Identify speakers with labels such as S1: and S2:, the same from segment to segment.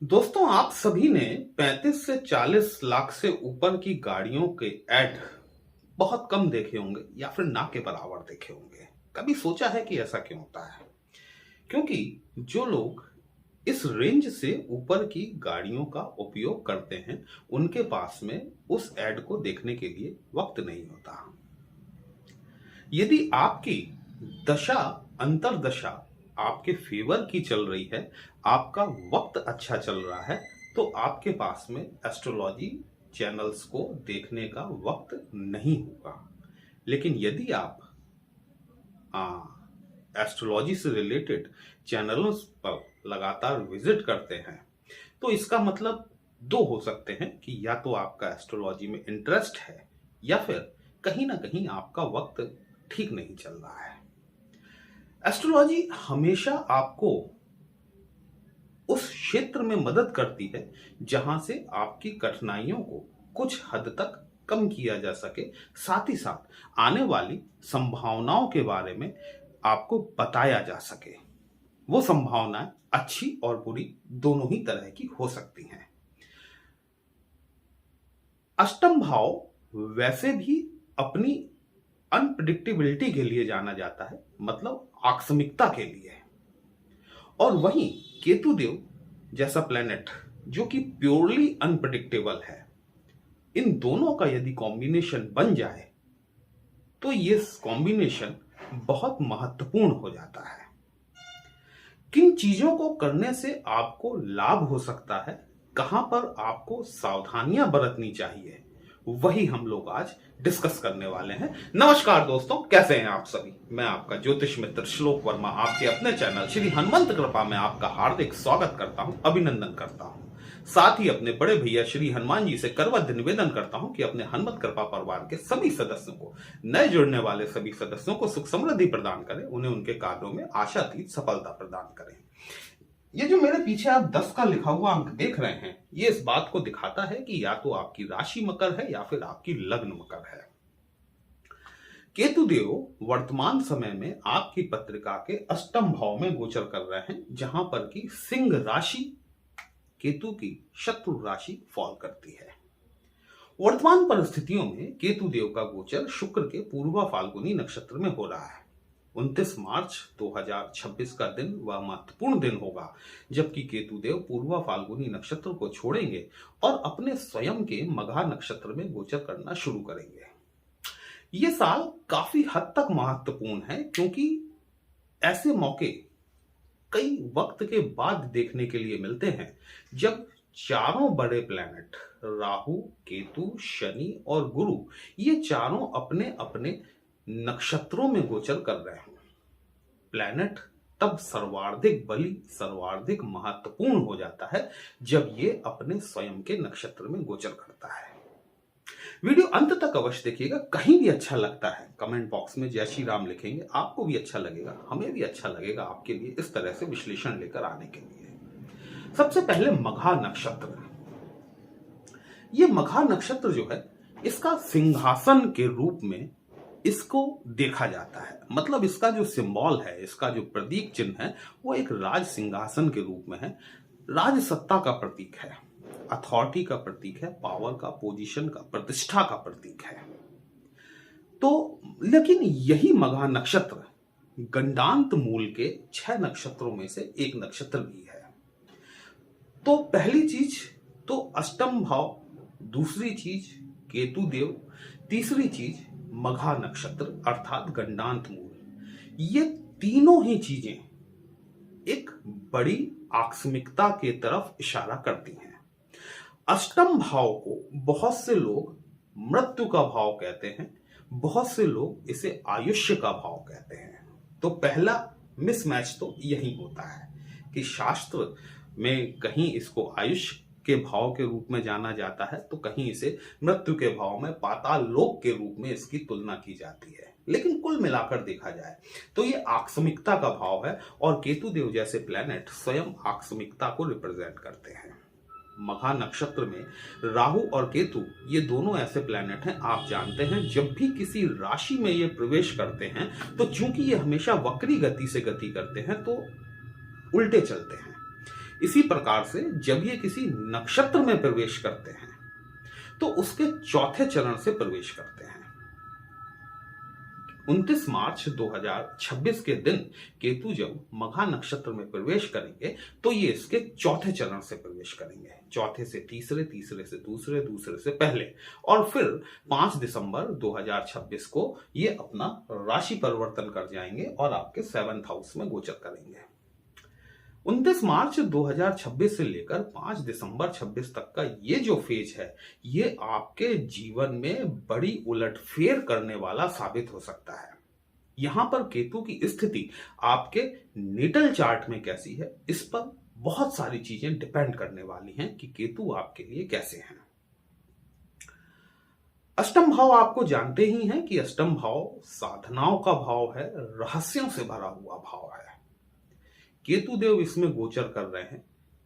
S1: दोस्तों, आप सभी ने 35 से 40 लाख से ऊपर की गाड़ियों के ऐड बहुत कम देखे होंगे या फिर ना के बराबर देखे होंगे। कभी सोचा है कि ऐसा क्यों होता है? क्योंकि जो लोग इस रेंज से ऊपर की गाड़ियों का उपयोग करते हैं, उनके पास में उस ऐड को देखने के लिए वक्त नहीं होता। यदि आपकी दशा अंतरदशा आपके फेवर की चल रही है, आपका वक्त अच्छा चल रहा है, तो आपके पास में एस्ट्रोलॉजी चैनल्स को देखने का वक्त नहीं होगा। लेकिन यदि आप एस्ट्रोलॉजी से रिलेटेड चैनलों पर लगातार विजिट करते हैं, तो इसका मतलब दो हो सकते हैं कि या तो आपका एस्ट्रोलॉजी में इंटरेस्ट है या फिर कहीं ना कहीं आपका वक्त ठीक नहीं चल रहा है। एस्ट्रोलॉजी हमेशा आपको उस क्षेत्र में मदद करती है जहां से आपकी कठिनाइयों को कुछ हद तक कम किया जा सके, साथ ही साथ आने वाली संभावनाओं के बारे में आपको बताया जा सके। वो संभावनाएं अच्छी और बुरी दोनों ही तरह की हो सकती हैं। अष्टम भाव वैसे भी अपनी अनप्रिडिक्टेबिलिटी के लिए जाना जाता है, मतलब आकस्मिकता के लिए। और वहीं केतु देव जैसा प्लेनेट जो कि प्योरली अनप्रिडिक्टेबल है, इन दोनों का यदि कॉम्बिनेशन बन जाए तो ये कॉम्बिनेशन बहुत महत्वपूर्ण हो जाता है। किन चीजों को करने से आपको लाभ हो सकता है, कहां पर आपको सावधानियां बरतनी चाहिए, वही हम लोग आज डिस्कस करने वाले हैं। नमस्कार दोस्तों, कैसे हैं आप सभी? मैं आपका ज्योतिष मित्र श्लोक वर्मा आपके अपने चैनल श्री हनुमंत कृपा में आपका हार्दिक स्वागत करता हूं, अभिनंदन करता हूं। साथ ही अपने बड़े भैया श्री हनुमान जी से करवत निवेदन करता हूं कि अपने हनुमत कृपा परिवार के सभी सदस्यों को, नए जुड़ने वाले सभी सदस्यों को सुख समृद्धि प्रदान करें, उन्हें उनके कार्यों में आशातीत सफलता प्रदान करें। ये जो मेरे पीछे आप 10 का लिखा हुआ अंक देख रहे हैं, ये इस बात को दिखाता है कि या तो आपकी राशि मकर है या फिर आपकी लग्न मकर है। केतु देव वर्तमान समय में आपकी पत्रिका के अष्टम भाव में गोचर कर रहे हैं, जहां पर की सिंह राशि केतु की शत्रु राशि फॉल करती है। वर्तमान परिस्थितियों में केतु देव का गोचर शुक्र के पूर्वा फाल्गुनी नक्षत्र में हो रहा है। 29 मार्च 2026 का दिन वह महत्वपूर्ण दिन होगा जबकि केतु देव पूर्वा फाल्गुनी नक्षत्र को छोड़ेंगे और अपने स्वयं के मघा नक्षत्र में गोचर करना शुरू करेंगे। ये साल काफी हद तक महत्वपूर्ण है क्योंकि ऐसे मौके कई वक्त के बाद देखने के लिए मिलते हैं जब चारों बड़े प्लैनेट राहु, केतु, शनि और गुरु, ये चारों अपने अपने नक्षत्रों में गोचर कर रहे हैं। प्लैनेट तब सर्वाधिक बली, सर्वाधिक महत्वपूर्ण हो जाता है जब ये अपने स्वयं के नक्षत्र में गोचर करता है। वीडियो अंत तक अवश्य देखिएगा। कहीं भी अच्छा लगता है कमेंट बॉक्स में जय श्री राम लिखेंगे, आपको भी अच्छा लगेगा, हमें भी अच्छा लगेगा आपके लिए इस तरह से विश्लेषण लेकर आने के लिए। सबसे पहले मघा नक्षत्र। ये मघा नक्षत्र जो है, इसका सिंहासन के रूप में इसको देखा जाता है। मतलब इसका जो सिंबल है, इसका जो प्रतीक चिन्ह है, वो एक राज सिंहासन के रूप में है। राज सत्ता का प्रतीक है, अथॉरिटी का प्रतीक है, पावर का, पोजीशन का, प्रतिष्ठा का प्रतीक है। तो लेकिन यही मघा नक्षत्र गंडांत मूल के 6 नक्षत्रों में से एक नक्षत्र भी है। तो पहली चीज तो अष्टम भाव, दूसरी चीज केतु देव, तीसरी चीज मघा नक्षत्र अर्थात गंडांत मूल। ये तीनों ही चीजें एक बड़ी आकस्मिकता के तरफ इशारा करती हैं। अष्टम भाव को बहुत से लोग मृत्यु का भाव कहते हैं, बहुत से लोग इसे आयुष्य का भाव कहते हैं। तो पहला मिसमैच तो यही होता है कि शास्त्र में कहीं इसको आयुष्य के भाव के रूप में जाना जाता है, तो कहीं इसे मृत्यु के भाव में, पाताल लोक के रूप में इसकी तुलना की जाती है। लेकिन कुल मिलाकर देखा जाए तो ये आकस्मिकता का भाव है और केतु देव जैसे प्लैनेट स्वयं आकस्मिकता को रिप्रेजेंट करते हैं। मघा नक्षत्र में राहु और केतु, ये दोनों ऐसे प्लैनेट हैं, आप जानते हैं जब भी किसी राशि में ये प्रवेश करते हैं तो चूंकि ये हमेशा वक्री गति से गति करते हैं तो उल्टे चलते हैं। इसी प्रकार से जब ये किसी नक्षत्र में प्रवेश करते हैं तो उसके चौथे चरण से प्रवेश करते हैं। 29 मार्च 2026 के दिन केतु जब मघा नक्षत्र में प्रवेश करेंगे तो ये इसके चौथे चरण से प्रवेश करेंगे। चौथे से तीसरे, तीसरे से दूसरे, दूसरे से पहले, और फिर 5 दिसंबर 2026 को ये अपना राशि परिवर्तन कर जाएंगे और आपके 7th हाउस में गोचर करेंगे। 29 मार्च 2026 से लेकर 5 दिसंबर 26 तक का ये जो फेज है, ये आपके जीवन में बड़ी उलटफेर करने वाला साबित हो सकता है। यहां पर केतु की स्थिति आपके नेटल चार्ट में कैसी है, इस पर बहुत सारी चीजें डिपेंड करने वाली हैं कि केतु आपके लिए कैसे हैं। अष्टम भाव आपको जानते ही हैं कि अष्टम भाव साधनाओं का भाव है, रहस्यों से भरा हुआ भाव है। केतु देव इसमें गोचर कर रहे हैं,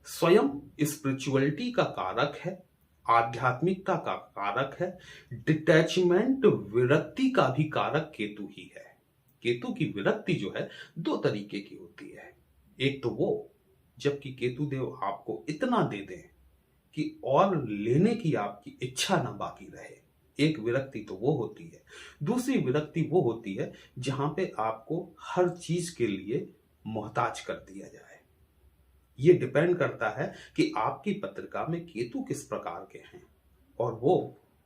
S1: स्वयं स्पिरिचुअलिटी का कारक है, आध्यात्मिकता का कारक है, डिटैचमेंट विरक्ति का भी कारक केतु ही है। केतु की विरक्ति जो है 2 तरीके की होती है। एक तो वो जबकि केतु देव आपको इतना दे दें कि और लेने की आपकी इच्छा ना बाकी रहे, एक विरक्ति तो वो होती है। दूसरी विरक्ति वो होती है जहां पे आपको हर चीज के लिए मोहताज कर दिया जाए। ये डिपेंड करता है कि आपकी पत्रिका में केतु किस प्रकार के हैं और वो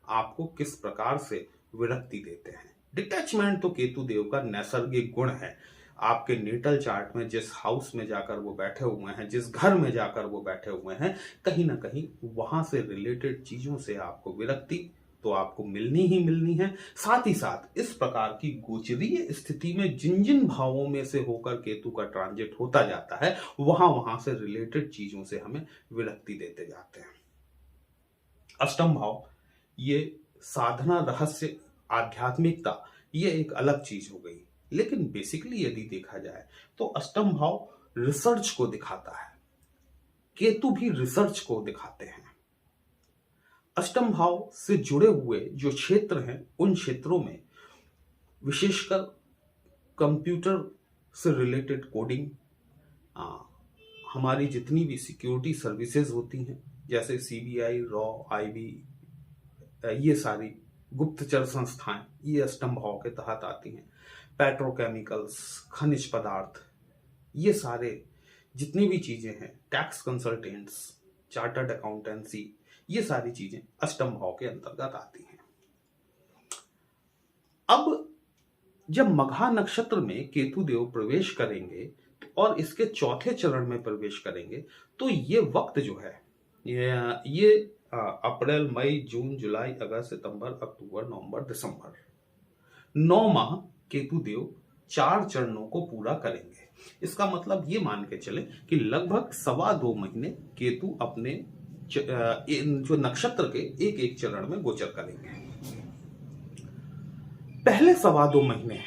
S1: आपको किस प्रकार से विरक्ति देते हैं। डिटैचमेंट तो केतु देव का नैसर्गिक गुण है। आपके नेटल चार्ट में जिस हाउस में जाकर वो बैठे हुए हैं, जिस घर में जाकर वो बैठे हुए हैं, कहीं ना कहीं वहां से रिलेटेड चीजों से आपको विरक्ति तो आपको मिलनी ही मिलनी है। साथ ही साथ इस प्रकार की गोचरीय स्थिति में जिन जिन भावों में से होकर केतु का ट्रांजिट होता जाता है, वहां से रिलेटेड चीजों से हमें विरक्ति देते जाते हैं। अष्टम भाव ये साधना, रहस्य, आध्यात्मिकता, ये एक अलग चीज हो गई। लेकिन बेसिकली यदि देखा जाए तो अष्टम भाव रिसर्च को दिखाता है, केतु भी रिसर्च को दिखाते हैं। अष्टम भाव से जुड़े हुए जो क्षेत्र हैं, उन क्षेत्रों में विशेषकर कंप्यूटर से रिलेटेड कोडिंग, हमारी जितनी भी सिक्योरिटी सर्विसेज होती हैं जैसे सीबीआई, रॉ, आईबी, ये सारी गुप्तचर संस्थाएं, ये अष्टम भाव के तहत आती हैं। पेट्रोकेमिकल्स, खनिज पदार्थ, ये सारे जितनी भी चीजें हैं, टैक्स कंसल्टेंट्स, चार्टर्ड अकाउंटेंसी, ये सारी चीजें अष्टम भाव के अंतर्गत आती हैं। अब जब मघा नक्षत्र में केतु देव प्रवेश करेंगे और इसके चौथे चरण में प्रवेश करेंगे तो ये वक्त जो है, ये अप्रैल, मई, जून, जुलाई, अगस्त, सितंबर, अक्टूबर, नवंबर, दिसंबर, 9 माह केतु देव 4 चरणों को पूरा करेंगे। इसका मतलब ये मान के चले कि लगभग 2.25 महीने केतु अपने जो नक्षत्र के एक एक चरण में गोचर करेंगे। पहले 2.25 महीने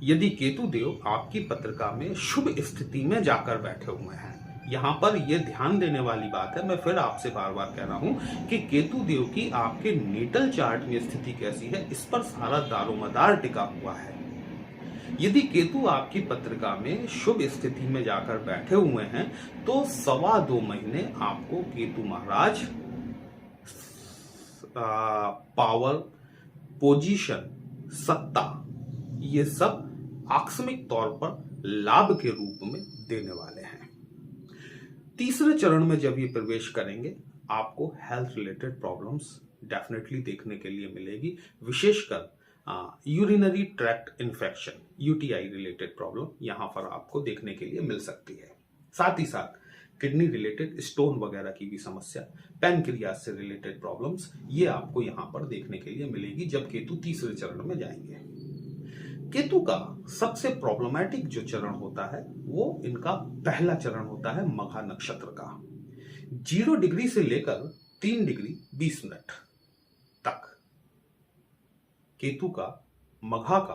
S1: यदि केतु देव आपकी पत्रिका में शुभ स्थिति में जाकर बैठे हुए हैं, यहां पर यह ध्यान देने वाली बात है, मैं फिर आपसे बार बार कह रहा हूं कि केतु देव की आपके नेटल चार्ट में स्थिति कैसी है, इस पर सारा दारोमदार टिका हुआ है। यदि केतु आपकी पत्रिका में शुभ स्थिति में जाकर बैठे हुए हैं तो 2.25 महीने आपको केतु महाराज पावर, पोजीशन, सत्ता, ये सब आकस्मिक तौर पर लाभ के रूप में देने वाले हैं। तीसरे चरण में जब ये प्रवेश करेंगे आपको हेल्थ रिलेटेड प्रॉब्लम्स डेफिनेटली देखने के लिए मिलेगी, विशेषकर urinary tract infection, UTI related problem यहां पर आपको देखने के लिए मिल सकती है। साथ ही साथ किडनी रिलेटेड स्टोन वगैरह की भी समस्या, पैनक्रियास से रिलेटेड प्रॉब्लम्स, ये आपको यहां पर देखने के लिए मिलेगी जब केतु तीसरे चरण में जाएंगे। केतु का सबसे प्रॉब्लमैटिक जो चरण होता है वो इनका पहला चरण होता है मघा नक्षत्र का। 0 डिग्री से लेकर 3 डिग्री 20 मिनट तक केतु का मघा का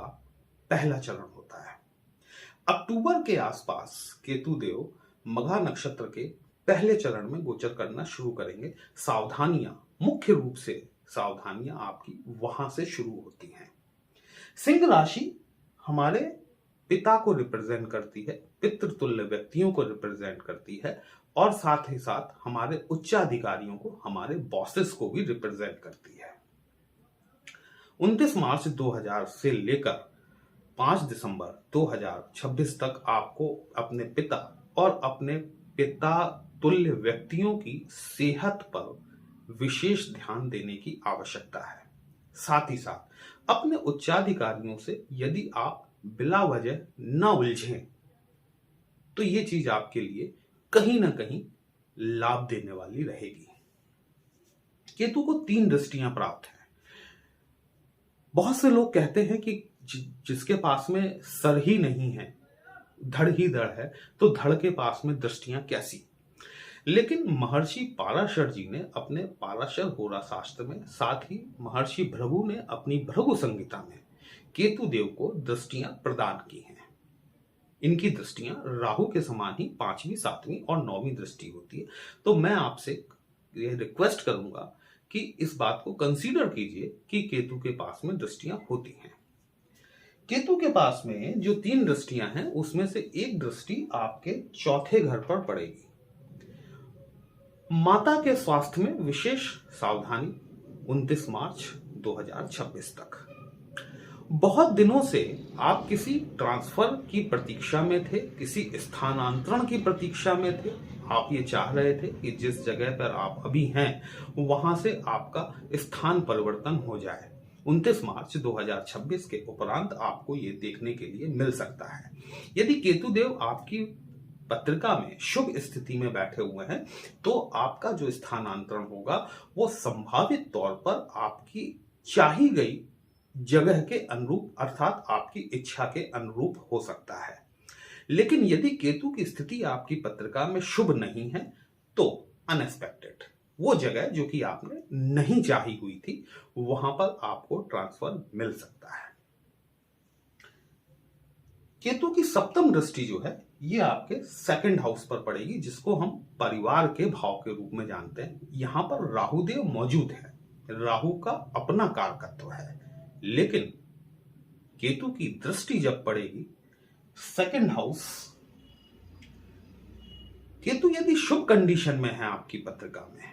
S1: पहला चरण होता है। अक्टूबर के आसपास केतु देव मघा नक्षत्र के पहले चरण में गोचर करना शुरू करेंगे। सावधानियां, मुख्य रूप से सावधानियां आपकी वहां से शुरू होती हैं। सिंह राशि हमारे पिता को रिप्रेजेंट करती है, पितृतुल्य व्यक्तियों को रिप्रेजेंट करती है और साथ ही साथ हमारे उच्चाधिकारियों को, हमारे बॉसेस को भी रिप्रेजेंट करती है। 29 मार्च 2000 से लेकर 5 दिसंबर 2026 तक आपको अपने पिता और अपने पिता तुल्य व्यक्तियों की सेहत पर विशेष ध्यान देने की आवश्यकता है। साथ ही साथ अपने उच्चाधिकारियों से यदि आप बिला वजह न उलझें तो ये चीज आपके लिए कहीं ना कहीं लाभ देने वाली रहेगी। केतु को 3 दृष्टियां प्राप्त हैं। बहुत से लोग कहते हैं कि जिसके पास में सर ही नहीं है, धड़ ही धड़ है, तो धड़ के पास में दृष्टियां कैसी। लेकिन महर्षि पाराशर जी ने अपने पाराशर होरा शास्त्र में, साथ ही महर्षि भृगु ने अपनी भृगु संहिता में केतु देव को दृष्टियां प्रदान की हैं। इनकी दृष्टियां राहु के समान ही 5वीं, 7वीं और 9वीं दृष्टि होती है। तो मैं आपसे ये रिक्वेस्ट करूंगा कि इस बात को कंसीडर कीजिए कि केतु के पास में दृष्टियां होती हैं। केतु के पास में जो 3 दृष्टियां हैं उसमें से एक दृष्टि आपके चौथे घर पर पड़ेगी। माता के स्वास्थ्य में विशेष सावधानी 29 मार्च 2026 तक। बहुत दिनों से आप किसी ट्रांसफर की प्रतीक्षा में थे, किसी स्थानांतरण की प्रतीक्षा में थे। आप ये चाह रहे थे कि जिस जगह पर आप अभी हैं वहां से आपका स्थान परिवर्तन हो जाए। 29 मार्च 2026 के उपरांत आपको ये देखने के लिए मिल सकता है। यदि केतु देव आपकी पत्रिका में शुभ स्थिति में बैठे हुए हैं तो आपका जो स्थानांतरण होगा वो संभावित तौर पर आपकी चाही गई जगह के अनुरूप, अर्थात आपकी इच्छा के अनुरूप हो सकता है। लेकिन यदि केतु की स्थिति आपकी पत्रिका में शुभ नहीं है तो अनएक्सपेक्टेड, वो जगह जो कि आपने नहीं चाही हुई थी, वहां पर आपको ट्रांसफर मिल सकता है। केतु की 7वीं दृष्टि जो है ये आपके 2nd हाउस पर पड़ेगी, जिसको हम परिवार के भाव के रूप में जानते हैं। यहां पर राहुदेव मौजूद है, राहु का अपना कारकत्व है, लेकिन केतु की दृष्टि जब पड़ेगी 2nd हाउस, केतु यदि शुभ कंडीशन में है आपकी पत्रिका में,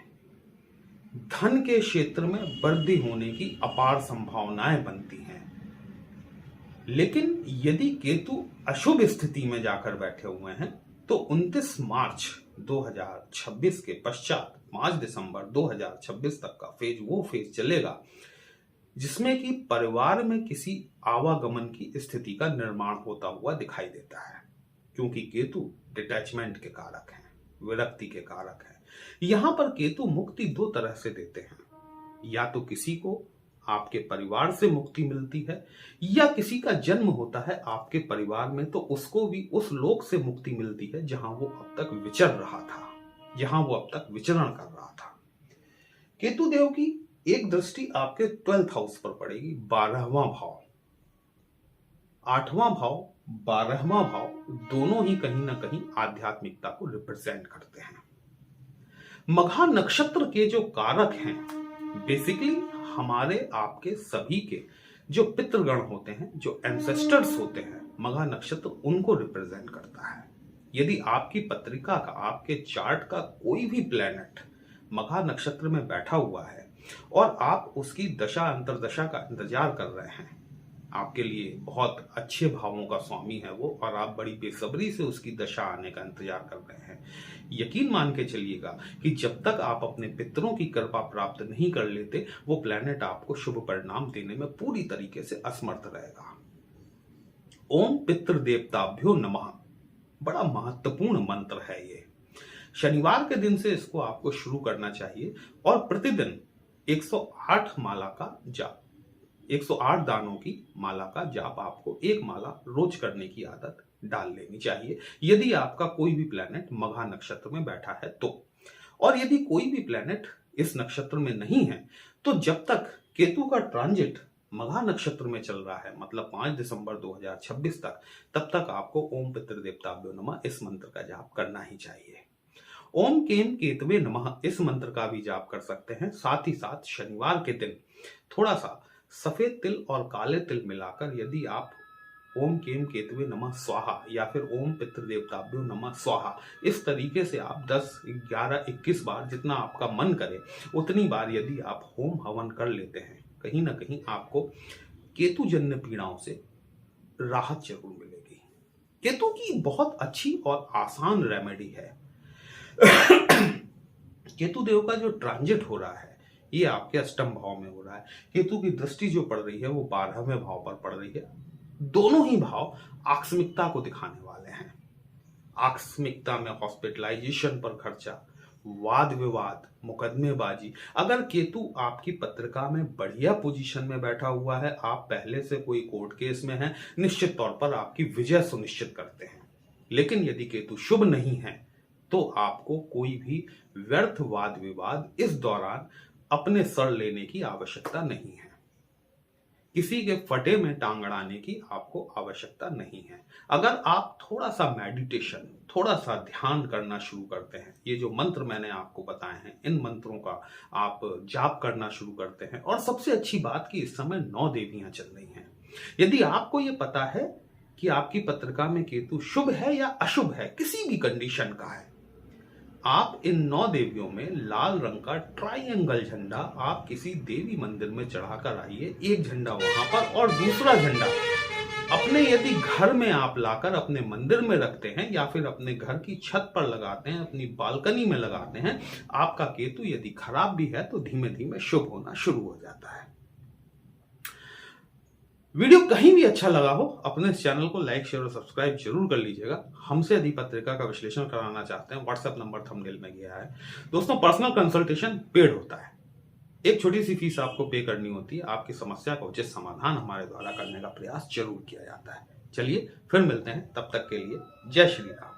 S1: धन के क्षेत्र में वृद्धि होने की अपार संभावनाएं बनती हैं। लेकिन यदि केतु अशुभ स्थिति में जाकर बैठे हुए हैं तो 29 मार्च 2026 के पश्चात 5 दिसंबर 2026 तक का वो फेज चलेगा जिसमें कि परिवार में किसी आवागमन की स्थिति का निर्माण होता हुआ दिखाई देता है, क्योंकि केतु डिटैचमेंट के कारक हैं, विरक्ति के कारक हैं। यहां पर केतु मुक्ति 2 तरह से देते हैं, या तो किसी को आपके परिवार से मुक्ति मिलती है, या किसी का जन्म होता है आपके परिवार में तो उसको भी उस लोक से मुक्ति मिलती है जहां वो अब तक विचर रहा था, जहां वो अब तक विचरण कर रहा था। केतु देव की एक दृष्टि आपके 12th हाउस पर पड़ेगी, 12वां भाव। 8वां भाव, 12वां भाव दोनों ही कहीं ना कहीं आध्यात्मिकता को रिप्रेजेंट करते हैं। मघा नक्षत्र के जो कारक हैं, बेसिकली हमारे आपके सभी के जो पितृगण होते हैं, जो एंसेस्टर्स होते हैं, मघा नक्षत्र उनको रिप्रेजेंट करता है। यदि आपकी पत्रिका का, आपके चार्ट का कोई भी प्लैनेट मघा नक्षत्र में बैठा हुआ है और आप उसकी दशा अंतरदशा का इंतजार कर रहे हैं, आपके लिए बहुत अच्छे भावों का स्वामी है वो, और आप बड़ी बेसब्री से उसकी दशा आने का इंतजार कर रहे हैं, यकीन मान के चलिएगा कि जब तक आप अपने पितरों की कृपा प्राप्त नहीं कर लेते वो प्लैनेट आपको शुभ परिणाम देने में पूरी तरीके से असमर्थ रहेगा। ओम पितृ देवताभ्यो नमः बड़ा महत्वपूर्ण मंत्र है ये। शनिवार के दिन से इसको आपको शुरू करना चाहिए और प्रतिदिन 108 माला का जाप, 108 दानों की माला का जाप आपको एक माला रोज करने की आदत डाल लेनी चाहिए, यदि आपका कोई भी प्लैनेट मघा नक्षत्र में बैठा है तो। और यदि कोई भी प्लैनेट इस नक्षत्र में नहीं है तो जब तक केतु का ट्रांजिट मघा नक्षत्र में चल रहा है, मतलब 5 दिसंबर 2026 तक, तब तक आपको ओम पितृदेवताभ्यो नमः इस मंत्र का जाप करना ही चाहिए। ओम केम केतवे नमः इस मंत्र का भी जाप कर सकते हैं। साथ ही साथ शनिवार के दिन थोड़ा सा सफेद तिल और काले तिल मिलाकर यदि आप ओम केम केतवे नमः स्वाहा या फिर ओम पितृदेवताभ्यो नमः स्वाहा, इस तरीके से आप 10, 11, 21 बार जितना आपका मन करे उतनी बार यदि आप होम हवन कर लेते हैं, कहीं ना कहीं आपको केतुजन्य पीड़ाओं से राहत जरूर मिलेगी। केतु की बहुत अच्छी और आसान रेमेडी है। केतु देव का जो ट्रांजिट हो रहा है ये आपके अष्टम भाव में हो रहा है। केतु की दृष्टि जो पड़ रही है वो 12वें भाव पर पड़ रही है। दोनों ही भाव आकस्मिकता को दिखाने वाले हैं। आकस्मिकता में हॉस्पिटलाइजेशन पर खर्चा, वाद विवाद, मुकदमेबाजी। अगर केतु आपकी पत्रिका में बढ़िया पोजीशन में बैठा हुआ है, आप पहले से कोई कोर्ट केस में हैं, निश्चित तौर पर आपकी विजय सुनिश्चित करते हैं। लेकिन यदि केतु शुभ नहीं है तो आपको कोई भी व्यर्थ वाद विवाद इस दौरान अपने सर लेने की आवश्यकता नहीं है। किसी के फटे में टांग अड़ाने की आपको आवश्यकता नहीं है। अगर आप थोड़ा सा मेडिटेशन, थोड़ा सा ध्यान करना शुरू करते हैं, ये जो मंत्र मैंने आपको बताए हैं इन मंत्रों का आप जाप करना शुरू करते हैं, और सबसे अच्छी बात कि इस समय 9 देवियां चल रही हैं। यदि आपको ये पता है कि आपकी पत्रिका में केतु शुभ है या अशुभ है, किसी भी कंडीशन का है, आप इन 9 देवियों में लाल रंग का ट्राइएंगल झंडा आप किसी देवी मंदिर में चढ़ाकर आइए। एक झंडा वहां पर और दूसरा झंडा अपने यदि घर में आप लाकर अपने मंदिर में रखते हैं या फिर अपने घर की छत पर लगाते हैं, अपनी बालकनी में लगाते हैं, आपका केतु यदि खराब भी है तो धीमे धीमे शुभ होना शुरू हो जाता है। वीडियो कहीं भी अच्छा लगा हो अपने इस चैनल को लाइक, शेयर और सब्सक्राइब जरूर कर लीजिएगा। हमसे यदि पत्रिका का विश्लेषण कराना चाहते हैं, व्हाट्सएप नंबर थंबनेल में गया है। दोस्तों, पर्सनल कंसल्टेशन पेड होता है। एक छोटी सी फीस आपको पे करनी होती है। आपकी समस्या का उचित समाधान हमारे द्वारा करने का प्रयास जरूर किया जाता है। चलिए फिर मिलते हैं, तब तक के लिए जय श्री राम।